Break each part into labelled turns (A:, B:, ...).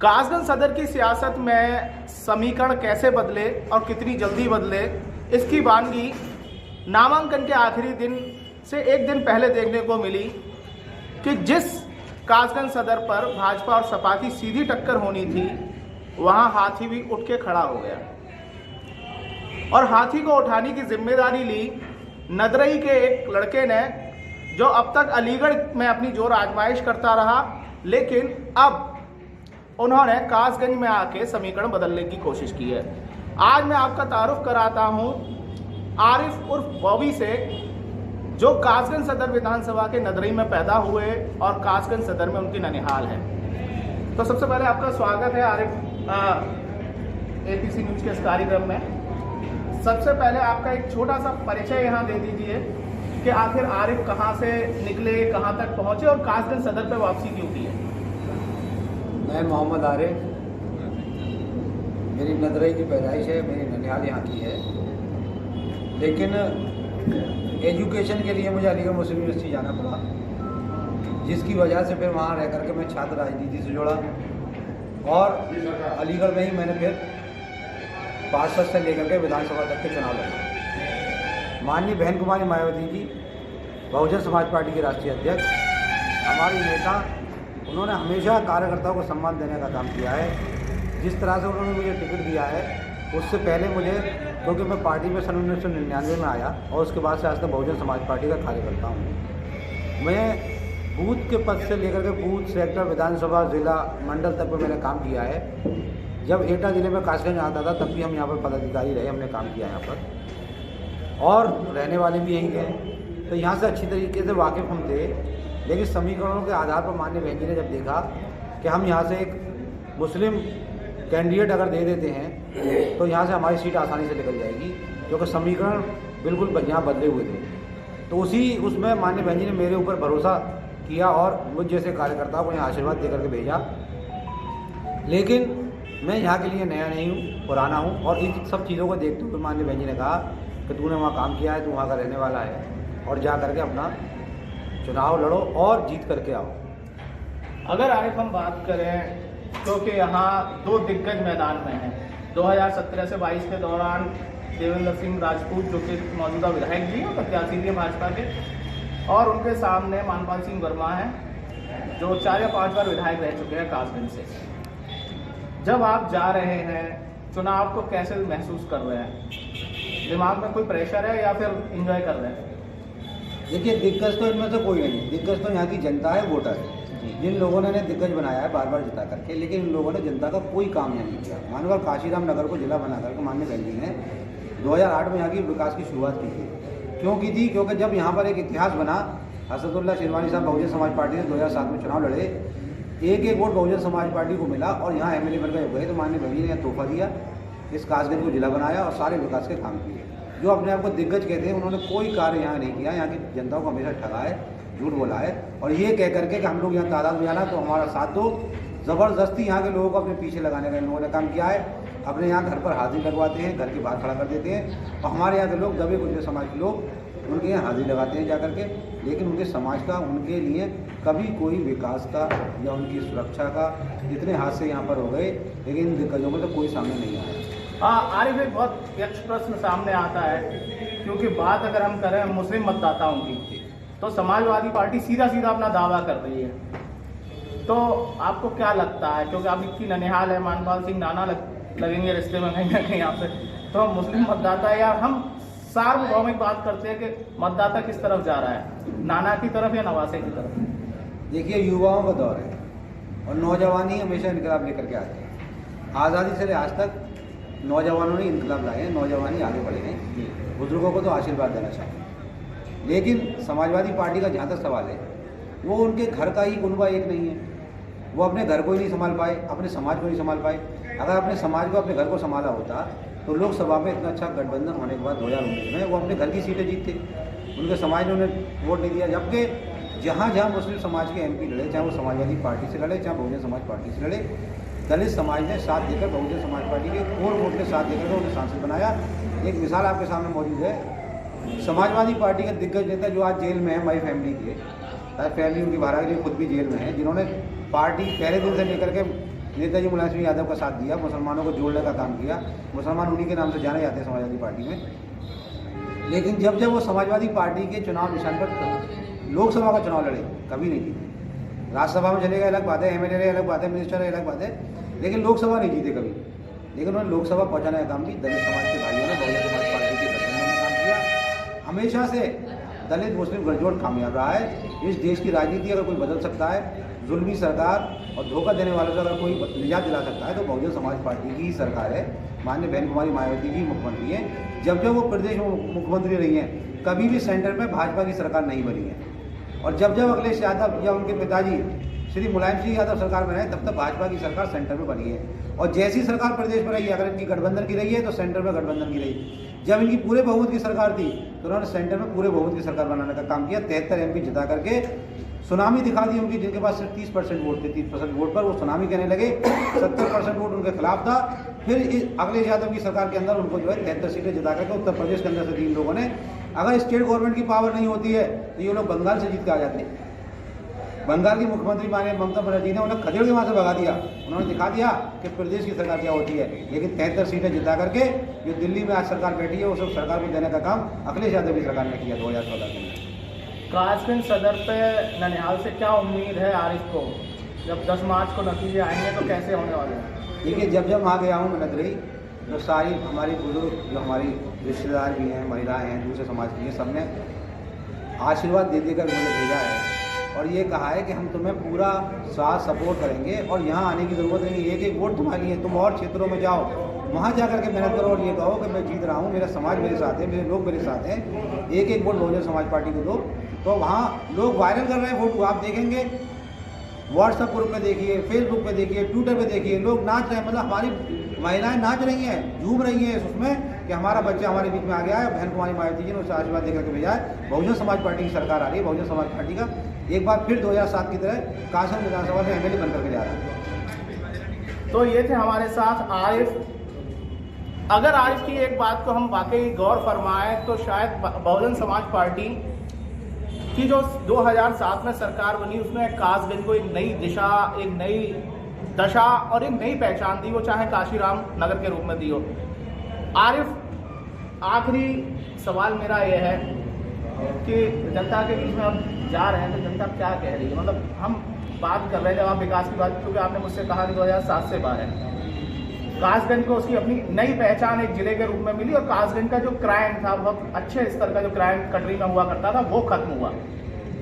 A: कासगंज सदर की सियासत में समीकरण कैसे बदले और कितनी जल्दी बदले, इसकी वानगी नामांकन के आखिरी दिन से एक दिन पहले देखने को मिली कि जिस कासगंज सदर पर भाजपा और सपा की सीधी टक्कर होनी थी, वहां हाथी भी उठ के खड़ा हो गया और हाथी को उठाने की जिम्मेदारी ली नदरई के एक लड़के ने, जो अब तक अलीगढ़ में अपनी जोर आजमाइश करता रहा, लेकिन अब उन्होंने कासगंज में आके समीकरण बदलने की कोशिश की है। आज मैं आपका तारुफ कराता हूं आरिफ उर्फ बॉबी से, जो कासगंज सदर विधानसभा के नदरई में पैदा हुए और कासगंज सदर में उनकी ननिहाल है। तो सबसे पहले आपका स्वागत है आरिफ एपीसी न्यूज के इस कार्यक्रम में। सबसे पहले आपका एक छोटा सा परिचय यहाँ दे दीजिए कि आखिर आरिफ कहाँ से निकले, कहाँ तक पहुँचे और कासगंज सदर पे वापसी क्यों की है।
B: मैं मोहम्मद आरिफ, मेरी नदरई की पैदाइश है, मेरी ननिहाल यहाँ की है, लेकिन एजुकेशन के लिए मुझे अलीगढ़ मुस्लिम यूनिवर्सिटी जाना पड़ा, जिसकी वजह से फिर वहाँ रह करके मैं छात्र राजनीति से जुड़ा और अलीगढ़ में ही मैंने फिर पार्षद से लेकर के विधानसभा तक के चुनाव लड़े। माननीय बहन कुमारी मायावती जी, बहुजन समाज पार्टी के राष्ट्रीय अध्यक्ष, हमारी नेता, उन्होंने हमेशा कार्यकर्ताओं को सम्मान देने का काम किया है। जिस तरह से उन्होंने मुझे टिकट दिया है, उससे पहले मुझे, क्योंकि मैं पार्टी में सन 1999 में आया और उसके बाद से आज तक बहुजन समाज पार्टी का कार्यकर्ता हूँ। मैं बूथ के पद से लेकर के बूथ, सेक्टर, विधानसभा, जिला, मंडल तक पर मैंने काम किया है। जब एटा जिले में कासगंज आता था तब भी हम यहाँ पर पदाधिकारी रहे, हमने काम किया यहाँ पर और रहने वाले भी यहीं गए, तो यहाँ से अच्छी तरीके से वाकिफ़ हम थे। लेकिन समीकरणों के आधार पर माननीय बहन जी ने जब देखा कि हम यहाँ से एक मुस्लिम कैंडिडेट अगर दे देते हैं तो यहाँ से हमारी सीट आसानी से निकल जाएगी, क्योंकि समीकरण बिल्कुल यहाँ बदले हुए थे, तो उसमें माननीय बहन जी ने मेरे ऊपर भरोसा किया और मुझ जैसे कार्यकर्ताओं को यहाँ आशीर्वाद दे करके भेजा। लेकिन मैं यहाँ के लिए नया नहीं हूँ, पुराना हूँ, और इन सब चीज़ों को देखते हुए माननीय बहन जी ने कहा कि तूने वहाँ काम किया है, तू वहाँ का रहने वाला है और जा करके अपना चुनाव लड़ो और जीत करके आओ।
A: अगर आरिफ हम बात करें, क्योंकि यहाँ दो दिग्गज मैदान में हैं। 2017 से 22 के दौरान देवेंद्र सिंह राजपूत, जो कि मौजूदा विधायक जी और प्रत्याशी भी हैं भाजपा के, और उनके सामने मानपाल सिंह वर्मा हैं, जो 4 या 5 बार विधायक रह चुके हैं कासगंज से। जब आप जा रहे हैं, चुनाव को कैसे महसूस कर रहे हैं? दिमाग में कोई प्रेशर है या फिर एंजॉय कर रहे हैं?
B: देखिए, दिग्गज तो इनमें से कोई नहीं है। दिग्गज तो यहाँ की जनता है, वोटर है। जिन लोगों ने दिग्गज बनाया है बार बार जिता करके, लेकिन इन लोगों ने जनता का कोई काम नहीं किया। मानवर काशीराम नगर को जिला बना करके माननीय बहन जी ने 2008 में यहाँ की विकास की शुरुआत की थी। क्यों की थी? क्योंकि जब यहाँ पर एक इतिहास बना, असदुल्ला शेरवानी साहब बहुजन समाज पार्टी ने 2007 में चुनाव लड़े, एक वोट बहुजन समाज पार्टी को मिला और यहाँ एमएलए बनकर गए, तो माननीय बहन जी ने तोहफा दिया, इस कासगंज को जिला बनाया और सारे विकास के काम किए। जो अपने आप को दिग्गज कहते हैं, उन्होंने कोई कार्य यहाँ नहीं किया, यहाँ की जनता को हमेशा ठगा है, झूठ बोला है, और ये कह करके कि हम लोग यहाँ तादाद में जाना तो हमारा साथ दो, ज़बरदस्ती यहाँ के लोगों को अपने पीछे लगाने का इन लोगों ने काम किया है। अपने यहाँ घर पर हाजिरी लगवाते हैं, घर के बाहर खड़ा कर देते हैं, और हमारे यहाँ के लोग, दबे कुचले समाज के लोग, उनके यहाँ हाजिरी लगाते हैं जा करके, लेकिन उनके समाज का, उनके लिए कभी कोई विकास का या उनकी सुरक्षा का इतने हादसे यहाँ पर हो गए, लेकिन इन दिग्गजों में तो कोई सामने नहीं आया।
A: आरिफ, एक बहुत यक्ष प्रश्न सामने आता है, क्योंकि बात अगर हम करें मुस्लिम मतदाताओं की, तो समाजवादी पार्टी सीधा सीधा अपना दावा कर रही है, तो आपको क्या लगता है? क्योंकि आप इतनी ननिहाल है, मानपाल सिंह नाना लगेंगे रिश्ते में कहीं ना कहीं आपसे, तो हम मुस्लिम मतदाता या हम सार्वभौमिक बात करते हैं कि मतदाता किस तरफ जा रहा है, नाना की तरफ या नवासे की तरफ?
B: देखिए, युवाओं का दौर है और नौजवान ही हमेशा इनकलाब लेकर के आते हैं। आज़ादी से आज तक नौजवानों ने इनकलाब लाए हैं, नौजवान ही आगे बढ़े हैं। बुजुर्गों को तो आशीर्वाद देना चाहिए, लेकिन समाजवादी पार्टी का जहाँ तक सवाल है, वो उनके घर का ही कुनबा एक नहीं है। वो अपने घर को ही नहीं संभाल पाए, अपने समाज को नहीं संभाल पाए। अगर अपने समाज को, अपने घर को संभाला होता तो लोकसभा में इतना अच्छा गठबंधन होने के बाद 2019 में वो अपने घर की सीटें जीतते। उनके समाज ने उन्हें वोट नहीं दिया, जबकि जहाँ जहाँ मुस्लिम समाज के एमपी लड़े, चाहे वो समाजवादी पार्टी से लड़े, चाहे बहुजन समाज पार्टी से लड़े, दलित समाज ने साथ देकर, बहुजन समाज पार्टी के कोर वोट के साथ देकर उन्हें सांसद बनाया। एक मिसाल आपके सामने मौजूद है, समाजवादी पार्टी के दिग्गज नेता जो आज जेल में है, माई फैमिली के, फैमिली उनकी बाहर के लिए खुद भी जेल में है, जिन्होंने पार्टी पहले दिन से लेकर के नेताजी मुलायम सिंह यादव का साथ दिया, मुसलमानों को जोड़ने का काम किया। मुसलमान उन्हीं के नाम से जाने जाते हैं समाजवादी पार्टी में। लेकिन जब जब वो समाजवादी पार्टी के चुनाव निशान पर लोकसभा का चुनाव लड़े, कभी नहीं जीते। राज्यसभा में चले गए अलग बात है, MLA रहे अलग बात है, मिनिस्टर रहे अलग बात है, लेकिन लोकसभा नहीं जीते कभी। लेकिन उन्होंने लोकसभा पहुँचाने का काम भी दलित समाज के भाइयों ने बहुजन समाज पार्टी के गठबंधन में काम किया। हमेशा से दलित मुस्लिम गठजोड़ कामयाब रहा है। इस देश की राजनीति अगर कोई बदल सकता है, जुल्मी सरकार और धोखा देने वालों से अगर कोई निजात दिला सकता है, तो बहुजन समाज पार्टी की ही सरकार है। माननीय बहन कुमारी मायावती जी मुख्यमंत्री हैं। जब जब वो प्रदेश में मुख्यमंत्री रही हैं, कभी भी सेंटर में भाजपा की सरकार नहीं बनी है। और जब जब अखिलेश यादव या उनके पिताजी श्री मुलायम सिंह यादव सरकार में रहे, तब तक भाजपा की सरकार सेंटर में बनी है। और जैसी सरकार प्रदेश में रही है, अगर इनकी गठबंधन की रही है तो सेंटर में गठबंधन की रही। जब इनकी पूरे बहुमत की सरकार थी तो उन्होंने सेंटर में पूरे बहुमत की सरकार बनाने का काम किया। 73 MP जिता करके सुनामी दिखा दी उनकी, जिनके पास सिर्फ 30% वोट थे। 30% वोट पर वो सुनामी कहने लगे। 70% वोट उनके खिलाफ था। फिर अखिलेश यादव की सरकार के अंदर उनको जो है 73 सीटें जिता करके उत्तर प्रदेश के अंदर से 3 लोगों ने, अगर स्टेट गवर्नमेंट की पावर नहीं होती है तो ये लोग बंगाल से जीत के आ जाते। बंगाल की मुख्यमंत्री माननीय ममता बनर्जी ने उन्हें खदेड़ के वहाँ से भगा दिया। उन्होंने दिखा दिया कि प्रदेश की सरकार क्या होती है। लेकिन 73 सीटें जिता करके जो दिल्ली में आज सरकार बैठी है, वो सब सरकार को देने का काम अखिलेश यादव की सरकार ने किया 2014 के अंदर।
A: कासगंज सदर पे ननिहाल से क्या उम्मीद है आरिफ को? जब 10 मार्च को नतीजे आएंगे तो कैसे होने वाले हैं?
B: देखिए, जब जब वहाँ गया हूँ मैं नदरई, तो सारी हमारी बुजुर्ग जो हमारी रिश्तेदार भी हैं, महिलाएँ हैं, दूसरे समाज की हैं, सब ने आशीर्वाद दे देकर मुझे भेजा है और ये कहा है कि हम तुम्हें पूरा साथ सपोर्ट करेंगे और यहाँ आने की ज़रूरत नहीं है। एक वोट तुम्हारी है, तुम और क्षेत्रों में जाओ, वहाँ जा कर के मेहनत करो और ये कहो कि मैं जीत रहा हूँ, मेरा समाज मेरे साथ है, मेरे लोग मेरे साथ हैं। एक वोट बहुजन समाज पार्टी को दो। तो वहाँ लोग वायरल कर रहे हैं फोटो, आप देखेंगे व्हाट्सएप ग्रुप पे देखिए, फेसबुक पे देखिए, ट्विटर पे देखिए, लोग नाच रहे हैं। मतलब हमारी महिलाएं नाच रही हैं, झूम रही हैं उसमें कि हमारा बच्चा हमारे बीच में आ गया है। बहन कुमारी मायावती जी ने उसे आशीर्वाद देकर के भेजा है। बहुजन समाज पार्टी की सरकार आ रही है। बहुजन समाज पार्टी का एक बार फिर 2007 की तरह कासगंज विधानसभा में MLA बनकर के जा रहा है।
A: तो ये थे हमारे साथ आरिफ। अगर आरिफ की एक बात को हम वाकई गौर फरमाएं तो शायद बहुजन समाज पार्टी की जो 2007 में सरकार बनी, उसमें कासगंज को एक नई दिशा, एक नई दशा और एक नई पहचान दी, वो चाहे काशीराम नगर के रूप में दी हो। आरिफ, आखिरी सवाल मेरा ये है कि जनता के बीच में हम जा रहे हैं तो जनता क्या कह रही है? मतलब हम बात कर रहे हैं, जब आप विकास की बात, क्योंकि आपने मुझसे कहा कि 2007 से बाहर है, कासगंज को उसकी अपनी नई पहचान एक जिले के रूप में मिली और कासगंज का जो क्राइम था, बहुत अच्छे स्तर का जो क्राइम कटरी में हुआ करता था, वो खत्म हुआ।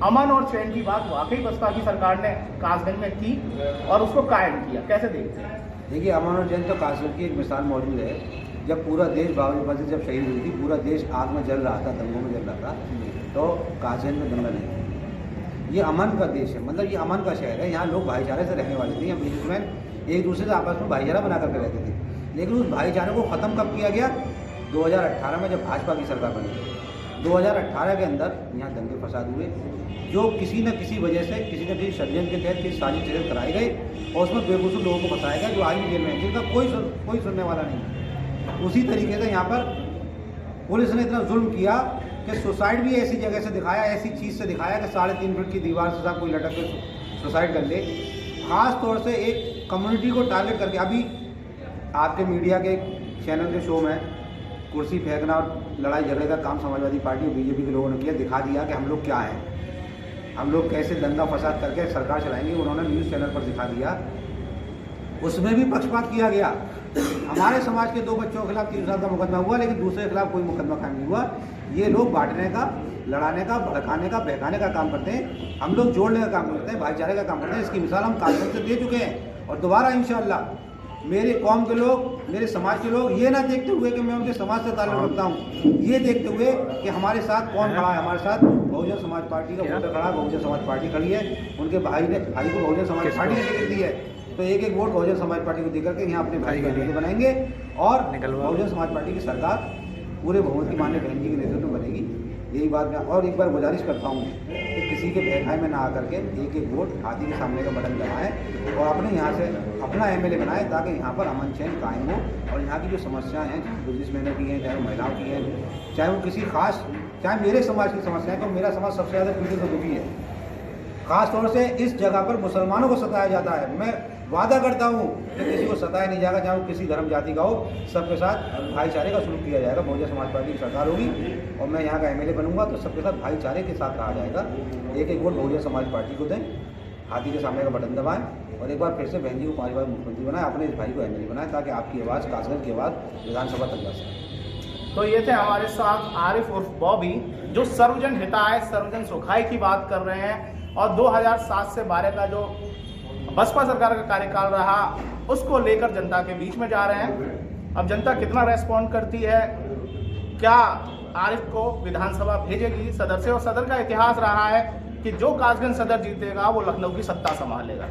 A: अमन और चैन की बात वाकई बसपा की सरकार ने कासगंज में की और उसको कायम किया। कैसे देखते हैं?
B: देखिए, अमन और चैन तो कासगंज की एक मिसाल मौजूद है। जब पूरा देश बाबरी मस्जिद जब शहीद हुई थी, पूरा देश आग में जल रहा था, दंगों में जल रहा था, तो कासगंज में दंगा नहीं था। ये अमन का देश है, मतलब ये अमन का शहर है। यहाँ लोग भाईचारे से रहने वाले थे। यहाँ बिजनेसमैन एक दूसरे से आपस में भाईचारा बना करके रहते थे। लेकिन उस भाईचारे को ख़त्म कब किया गया? 2018 में जब भाजपा की सरकार बनी। 2018 के अंदर यहाँ दंगे फसाद हुए, जो किसी न किसी वजह से, किसी न किसी षड्यंत्र के तहत किसी साजिश के तहत कराए गए और उसमें बेकसूर लोगों को फंसाया गया, जो आज भी जेल में है, जिनका कोई सुनने वाला नहीं। उसी तरीके से यहाँ पर पुलिस ने इतना जुल्म किया कि सुसाइड भी ऐसी जगह से दिखाया, ऐसी चीज़ से दिखाया कि 3.5 फीट की दीवार से साहब कोई लटक के सुसाइड कर ले। ख़ास तौर से एक कम्युनिटी को टारगेट करके, अभी आपके मीडिया के चैनल के शो में कुर्सी फेंकना और लड़ाई झगड़े का काम समाजवादी पार्टी और बीजेपी के लोगों ने किया, दिखा दिया कि हम लोग क्या हैं, हम लोग कैसे दंगा फसाद करके सरकार चलाएंगे। उन्होंने न्यूज़ चैनल पर दिखा दिया। उसमें भी पक्षपात किया गया। हमारे समाज के 2 बच्चों के खिलाफ 3 साल का मुकदमा हुआ, लेकिन दूसरे के खिलाफ कोई मुकदमा कायम नहीं हुआ। ये लोग बांटने का, लड़ाने का, भड़काने का, बहकाने का काम करते हैं। हम लोग जोड़ने का काम करते हैं, भाईचारे का काम करते हैं। इसकी मिसाल हम कासगंज से दे चुके हैं और दोबारा इंशाअल्लाह मेरे कौम के लोग, मेरे समाज के लोग ये ना देखते हुए कि मैं उनके समाज से ताल्लुक़ रखता हूँ, ये देखते हुए कि हमारे साथ कौन खड़ा है। हमारे साथ बहुजन समाज पार्टी का वोटर खड़ा है, बहुजन समाज पार्टी खड़ी है। उनके भाई को बहुजन समाज पार्टी ने टिकट दी है, तो एक वोट बहुजन समाज पार्टी को देकर के यहाँ अपने भाई का नेता बनाएंगे और बहुजन समाज पार्टी की सरकार पूरे बहुमत की माननीय बहन जी के नेतृत्व में बनेगी। यही बात मैं और एक बार गुजारिश करता हूँ कि किसी के बहकाए में ना आकर के एक वोट हाथी के सामने का बटन दबाएं और अपने यहाँ से अपना MLA बनाएं, ताकि यहाँ पर अमन चैन कायम हो और यहाँ की जो समस्याएं हैं, बिजनेसमैनों की हैं, चाहे महिलाओं की हैं, चाहे वो किसी खास, चाहे मेरे समाज की समस्याएं, तो मेरा समाज सबसे ज़्यादा पीड़ित और दुखी है। ख़ास तौर से इस जगह पर मुसलमानों को सताया जाता है। मैं वादा करता हूँ कि किसी को सताया नहीं जाएगा, चाहे वो किसी धर्म जाति का हो, सबके साथ भाईचारे का शुरू किया जाएगा। बहुजन समाज पार्टी की सरकार होगी और मैं यहाँ का एमएलए बनूंगा तो सबके साथ भाईचारे के साथ रहा जाएगा। एक एक वोट बहुजन समाज पार्टी को दें, हाथी के सामने का बटन दबाएं और एक बार फिर से बहन जी को 5 बार मुख्यमंत्री बनाएं, अपने इस भाई को एमएलए बनाएं, ताकि आपकी आवाज़ कासगंज की आवाज़ विधानसभा तक जा सके।
A: तो ये थे हमारे साथ आरिफ उर्फ बॉबी, जो सर्वजन हिताय सर्वजन सुखाय की बात कर रहे हैं और 2007 से 12 का जो बसपा सरकार का कार्यकाल रहा उसको लेकर जनता के बीच में जा रहे हैं। अब जनता कितना रेस्पॉन्ड करती है, क्या आरिफ को विधानसभा भेजेगी सदर से, और सदर का इतिहास रहा है कि जो कासगंज सदर जीतेगा वो लखनऊ की सत्ता संभालेगा।